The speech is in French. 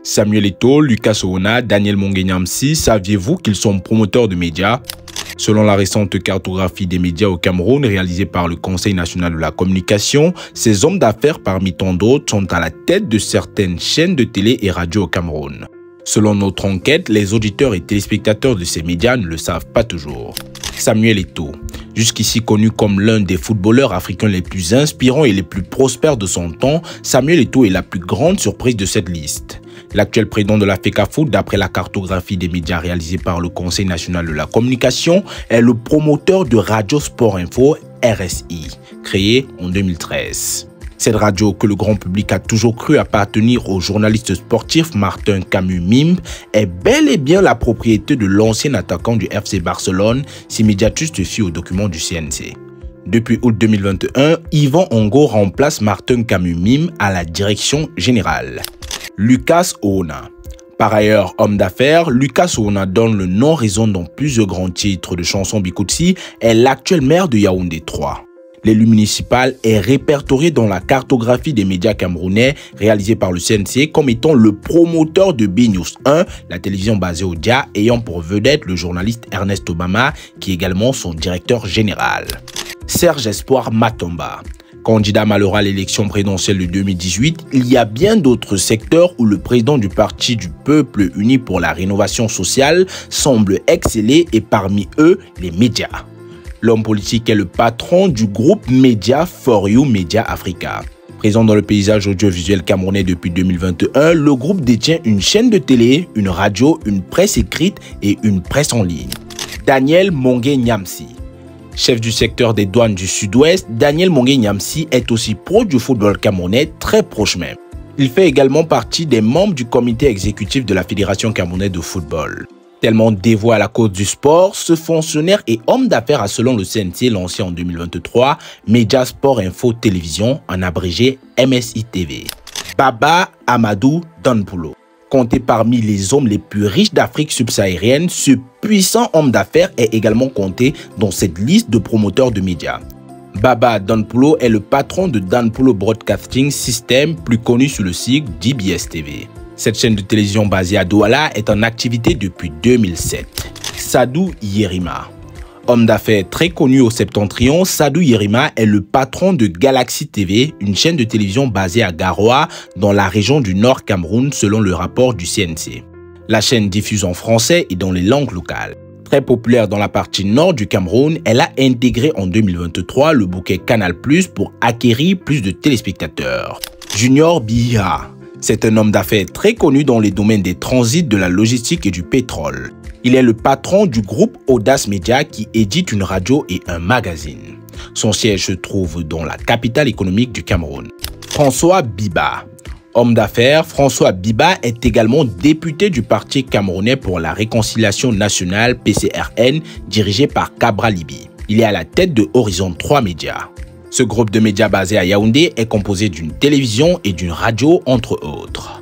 Samuel Eto'o, Lucas Oona, Daniel Mongué Nyamsi, saviez-vous qu'ils sont promoteurs de médias? Selon la récente cartographie des médias au Cameroun réalisée par le Conseil national de la communication, ces hommes d'affaires parmi tant d'autres sont à la tête de certaines chaînes de télé et radio au Cameroun. Selon notre enquête, les auditeurs et téléspectateurs de ces médias ne le savent pas toujours. Samuel Eto'o, jusqu'ici connu comme l'un des footballeurs africains les plus inspirants et les plus prospères de son temps, Samuel Eto'o est la plus grande surprise de cette liste. L'actuel président de la FECAFOOT, d'après la cartographie des médias réalisée par le Conseil national de la communication, est le promoteur de Radio Sport Info, RSI, créé en 2013. Cette radio, que le grand public a toujours cru appartenir au journaliste sportif Martin Camus-Mimbe, est bel et bien la propriété de l'ancien attaquant du FC Barcelone, si Mediatus se fie aux documents du CNC. Depuis août 2021, Yvan Ongo remplace Martin Camus-Mimbe à la direction générale. Lucas Oona. Par ailleurs, homme d'affaires, Lucas Oona donne le nom-raison dans plusieurs grands titres de chansons Bikutsi, est l'actuel maire de Yaoundé 3. L'élu municipal est répertorié dans la cartographie des médias camerounais réalisée par le CNC comme étant le promoteur de B-News 1, la télévision basée au Dia, ayant pour vedette le journaliste Ernest Obama, qui est également son directeur général. Serge Espoir Matomba. Candidat malheureux à l'élection présidentielle de 2018, il y a bien d'autres secteurs où le président du Parti du Peuple uni pour la rénovation sociale semble exceller et parmi eux, les médias. L'homme politique est le patron du groupe Média For You Media Africa. Présent dans le paysage audiovisuel camerounais depuis 2021, le groupe détient une chaîne de télé, une radio, une presse écrite et une presse en ligne. Daniel Mongué Nyamsi. Chef du secteur des douanes du Sud-Ouest, Daniel Mongué Nyamsi est aussi pro du football camerounais, très proche même. Il fait également partie des membres du comité exécutif de la Fédération camerounaise de football. Tellement dévoué à la cause du sport, ce fonctionnaire et homme d'affaires a, selon le CNC lancé en 2023, Média Sport Info Télévision, en abrégé MSI TV. Baba Amadou Danpulo. Compté parmi les hommes les plus riches d'Afrique subsaharienne, ce puissant homme d'affaires est également compté dans cette liste de promoteurs de médias. Baba Danpulo est le patron de Danpulo Broadcasting System, plus connu sous le sigle DBS TV. Cette chaîne de télévision basée à Douala est en activité depuis 2007. Sadou Yerima. Homme d'affaires très connu au Septentrion, Sadou Yerima est le patron de Galaxy TV, une chaîne de télévision basée à Garoua, dans la région du Nord Cameroun, selon le rapport du CNC. La chaîne diffuse en français et dans les langues locales. Très populaire dans la partie nord du Cameroun, elle a intégré en 2023 le bouquet Canal+ pour acquérir plus de téléspectateurs. Junior Biha. C'est un homme d'affaires très connu dans les domaines des transits, de la logistique et du pétrole. Il est le patron du groupe Audace Media qui édite une radio et un magazine. Son siège se trouve dans la capitale économique du Cameroun. François Biba. Homme d'affaires, François Biba est également député du Parti camerounais pour la réconciliation nationale PCRN, dirigé par Cabra Libi. Il est à la tête de Horizon 3 Médias. Ce groupe de médias basé à Yaoundé est composé d'une télévision et d'une radio entre autres.